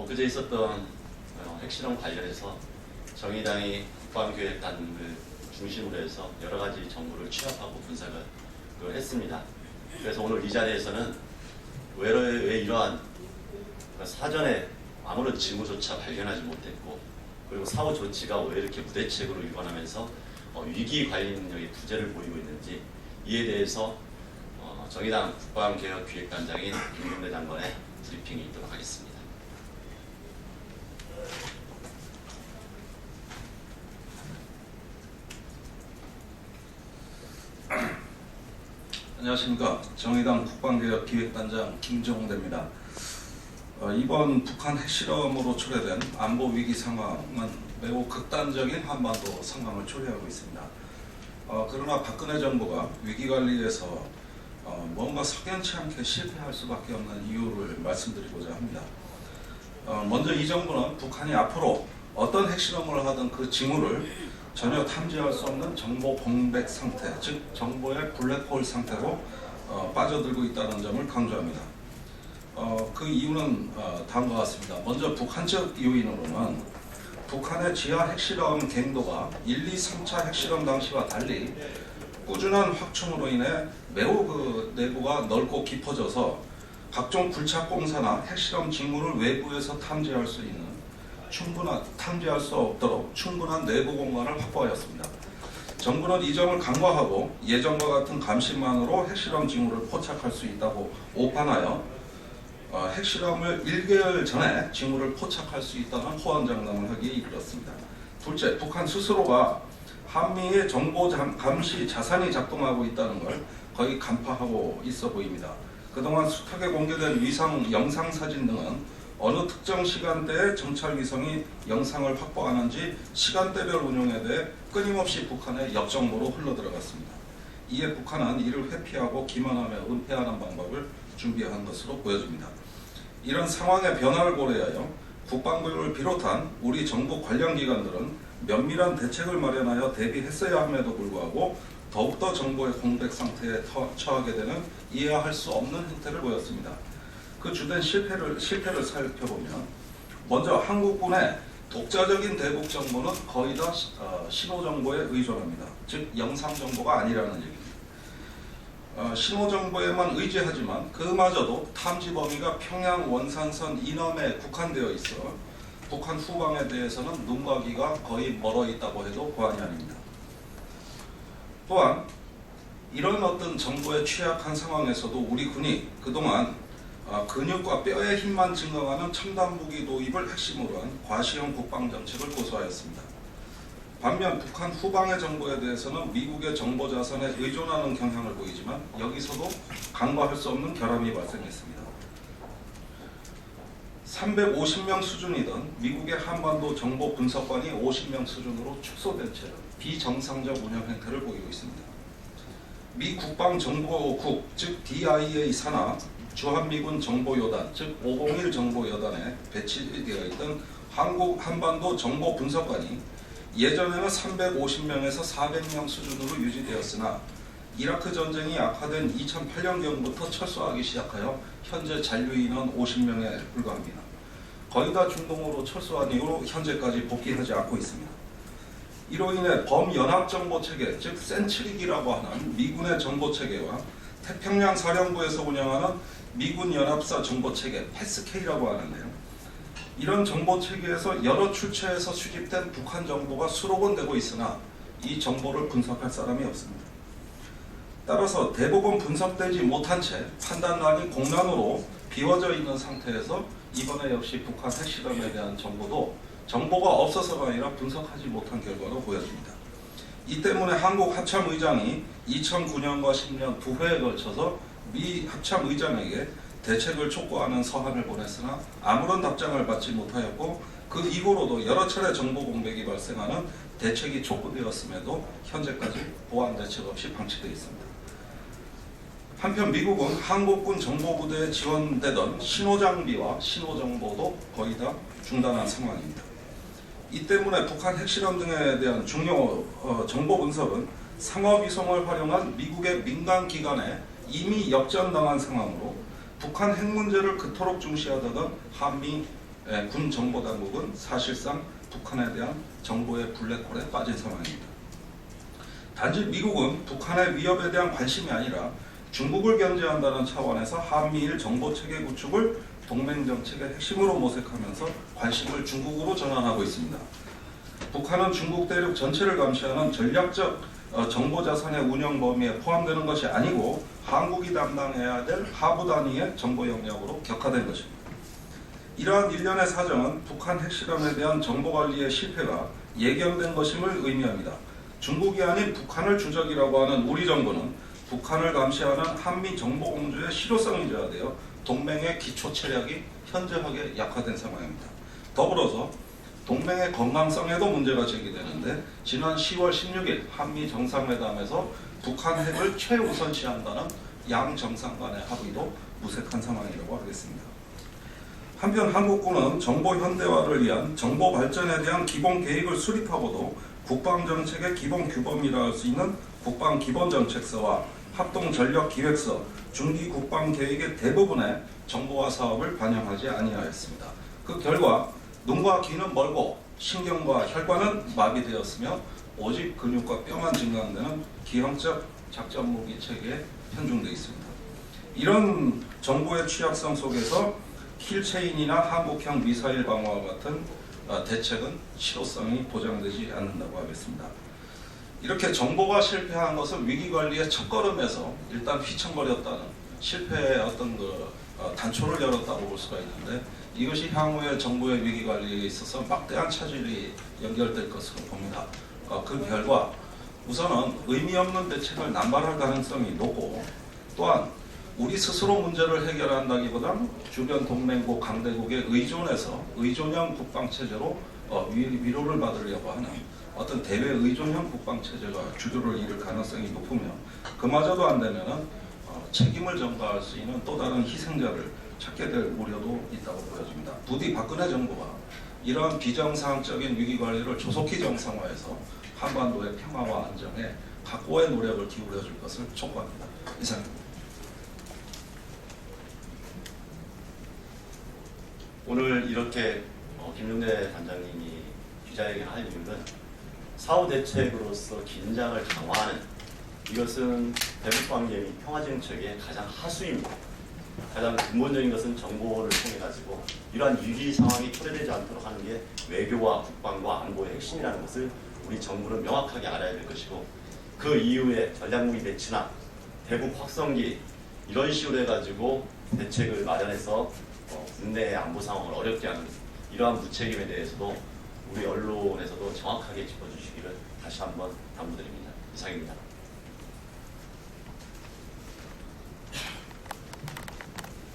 엊그제 있었던 핵실험 관련해서 정의당이 국방기획단을 중심으로 해서 여러 가지 정보를 취합하고 분석을 했습니다. 그래서 오늘 이 자리에서는 왜 이러한 사전에 아무런 징후조차 발견하지 못했고, 그리고 사후 조치가 왜 이렇게 무대책으로 일관하면서 위기 관리능력의 부재를 보이고 있는지, 이에 대해서 정의당 국방개혁기획단장인 김경래 장관의 브리핑이 있도록 하겠습니다. 안녕하십니까. 정의당 국방개혁기획단장 김정대입니다. 이번 북한 핵실험으로 초래된 안보 위기 상황은 매우 극단적인 한반도 상황을 초래하고 있습니다. 그러나 박근혜 정부가 위기관리에서 뭔가 석연치 않게 실패할 수밖에 없는 이유를 말씀드리고자 합니다. 먼저 이 정부는 북한이 앞으로 어떤 핵실험을 하든 그 징후를 전혀 탐지할 수 없는 정보 공백 상태, 즉 정보의 블랙홀 상태로 빠져들고 있다는 점을 강조합니다. 그 이유는 다음과 같습니다. 먼저 북한적 요인으로는 북한의 지하 핵실험 갱도가 1, 2, 3차 핵실험 당시와 달리 꾸준한 확충으로 인해 매우 내부가 넓고 깊어져서 각종 굴착 공사나 핵실험 징후를 외부에서 탐지할 수 있는 탐지할 수 없도록 충분한 내부 공간을 확보하였습니다. 정부는 이 점을 간과하고 예전과 같은 감시만으로 핵실험 징후를 포착할 수 있다고 오판하여 핵실험을 1개월 전에 징후를 포착할 수 있다는 호언장담을 하기에 이르렀습니다. 둘째, 북한 스스로가 한미의 정보 감시 자산이 작동하고 있다는 걸 거의 간파하고 있어 보입니다. 그동안 숱하게 공개된 위성 영상 사진 등은 어느 특정 시간대에 정찰 위성이 영상을 확보하는지 시간대별 운용에 대해 끊임없이 북한의 역정보로 흘러들어갔습니다. 이에 북한은 이를 회피하고 기만하며 은폐하는 방법을 준비한 것으로 보여집니다. 이런 상황의 변화를 고려하여 국방부를 비롯한 우리 정부 관련 기관들은 면밀한 대책을 마련하여 대비했어야 함에도 불구하고 더욱더 정보의 공백 상태에 처하게 되는 이해할 수 없는 행태를 보였습니다. 그 주된 실패를 살펴보면, 먼저 한국군의 독자적인 대북 정보는 거의 다 신호 정보에 의존합니다. 즉 영상 정보가 아니라는 얘기입니다. 신호 정보에만 의지하지만 그마저도 탐지 범위가 평양 원산선 이남에 국한되어 있어 북한 후방에 대해서는 눈과 귀가 거의 멀어 있다고 해도 과언이 아닙니다. 또한 이런 어떤 정보에 취약한 상황에서도 우리 군이 그동안 근육과 뼈의 힘만 증강하는 첨단 무기 도입을 핵심으로 한 과시형 국방 정책을 고수하였습니다. 반면 북한 후방의 정보에 대해서는 미국의 정보 자산에 의존하는 경향을 보이지만 여기서도 간과할 수 없는 결함이 발생했습니다. 350명 수준이던 미국의 한반도 정보 분석관이 50명 수준으로 축소된 채 비정상적 운영 행태를 보이고 있습니다. 미 국방정보국 즉 DIA 산하 주한미군 정보요단 즉 501 정보여단에 배치되어 있던 한반도 정보 분석관이 예전에는 350명에서 400명 수준으로 유지되었으나 이라크 전쟁이 악화된 2008년경부터 철수하기 시작하여 현재 잔류인원 50명에 불과합니다. 거의 다 중동으로 철수한 이후로 현재까지 복귀하지 않고 있습니다. 이로 인해 범연합정보체계 즉 센트릭이라고 하는 미군의 정보체계와 태평양 사령부에서 운영하는 미군 연합사 정보체계 패스케이라고 하는데요. 이런 정보체계에서 여러 출처에서 수집된 북한 정보가 수로 번 되고 있으나 이 정보를 분석할 사람이 없습니다. 따라서 대부분 분석되지 못한 채 판단란이 공란으로 비워져 있는 상태에서 이번에 역시 북한 핵실험에 대한 정보가 없어서가 아니라 분석하지 못한 결과로 보여집니다. 이 때문에 한국 합참의장이 2009년과 10년 두 회에 걸쳐서 미 합참의장에게 대책을 촉구하는 서한을 보냈으나 아무런 답장을 받지 못하였고 그 이후로도 여러 차례 정보 공백이 발생하는 대책이 촉구되었음에도 현재까지 보완 대책 없이 방치되어 있습니다. 한편 미국은 한국군 정보부대에 지원되던 신호장비와 신호정보도 거의 다 중단한 상황입니다. 이 때문에 북한 핵실험 등에 대한 중요 정보 분석은 상업위성을 활용한 미국의 민간 기관에 이미 역전당한 상황으로 북한 핵 문제를 그토록 중시하던 한미 군 정보당국은 사실상 북한에 대한 정보의 블랙홀에 빠진 상황입니다. 단지 미국은 북한의 위협에 대한 관심이 아니라 중국을 견제한다는 차원에서 한미일 정보체계 구축을 동맹정책의 핵심으로 모색하면서 관심을 중국으로 전환하고 있습니다. 북한은 중국 대륙 전체를 감시하는 전략적 정보자산의 운영 범위에 포함되는 것이 아니고 한국이 담당해야 될 하부 단위의 정보 영역으로 격화된 것입니다. 이러한 일련의 사정은 북한 핵실험에 대한 정보관리의 실패가 예견된 것임을 의미합니다. 중국이 아닌 북한을 주적이라고 하는 우리 정부는 북한을 감시하는 한미 정보공조의 실효성이 저하되어 동맹의 기초 체력이 현저하게 약화된 상황입니다. 더불어서 동맹의 건강성에도 문제가 제기되는데 지난 10월 16일 한미 정상회담에서 북한 핵을 최우선시한다는 양 정상 간의 합의도 무색한 상황이라고 하겠습니다. 한편 한국군은 정보 현대화를 위한 정보 발전에 대한 기본 계획을 수립하고도 국방정책의 기본 규범이라 할 수 있는 국방기본정책서와 합동전력기획서, 중기국방계획의 대부분의 정보화 사업을 반영하지 아니하였습니다. 그 결과 눈과 귀는 멀고 신경과 혈관은 마비되었으며 오직 근육과 뼈만 증강되는 기형적 작전무기 체계에 편중되어 있습니다. 이런 정보의 취약성 속에서 킬체인이나 한국형 미사일 방어와 같은 대책은 실효성이 보장되지 않는다고 하겠습니다. 이렇게 정보가 실패한 것은 위기관리의 첫걸음에서 일단 휘청거렸다는 실패의 어떤 단초를 열었다고 볼 수가 있는데 이것이 향후의 정부의 위기관리에 있어서 막대한 차질이 연결될 것으로 봅니다. 그 결과 우선은 의미 없는 대책을 남발할 가능성이 높고 또한 우리 스스로 문제를 해결한다기보다는 주변 동맹국 강대국에 의존해서 의존형 국방체제로 위로를 받으려고 하는 어떤 대외 의존형 국방체제가 주도를 이룰 가능성이 높으며 그마저도 안 되면 책임을 전가할 수 있는 또 다른 희생자를 찾게 될 우려도 있다고 보여집니다. 부디 박근혜 정부가 이러한 비정상적인 위기관리를 조속히 정상화해서 한반도의 평화와 안정에 각고의 노력을 기울여 줄 것을 촉구합니다. 이상입니다. 오늘 이렇게 김용대 단장님이 기자회견을 할 이유는 사후 대책으로서 긴장을 강화하는 이것은 대북관계 및 평화정책의 가장 하수입니다. 가장 근본적인 것은 정보를 통해 가지고 이러한 위기 상황이 초래되지 않도록 하는 게 외교와 국방과 안보의 핵심이라는 것을 우리 정부는 명확하게 알아야 될 것이고 그 이후에 전략무기 배치나 대북 확성기 이런 식으로 해가지고 대책을 마련해서 국내의 안보 상황을 어렵게 하는 이러한 무책임에 대해서도 우리 언론에서도 정확하게 짚어주시기를 다시 한번 당부드립니다. 이상입니다.